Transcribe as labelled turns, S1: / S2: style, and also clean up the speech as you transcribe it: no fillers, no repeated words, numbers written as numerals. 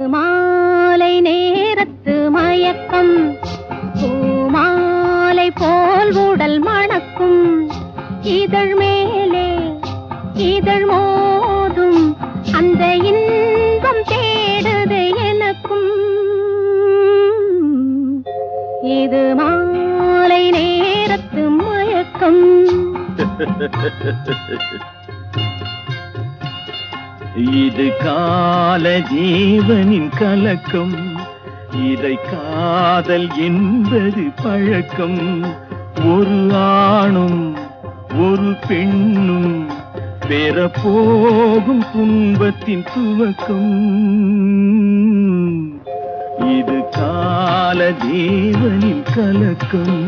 S1: மாலை நேரத்து மயக்கம் பூமாலை போல் உடல் மணக்கும் இதழ் மேலே இதழ் மோதும் அந்த இன்பம் தேடுது எனக்கும் இது மாலை நேரத்து மயக்கம்.
S2: இது கால ஜீவனின் கலக்கம், இதை காதல் என்பது பழக்கம். ஒரு ஆணும் ஒரு பெண்ணும் பெறப்போகும் துன்பத்தின் துவக்கம். இது கால ஜீவனின் கலக்கம்.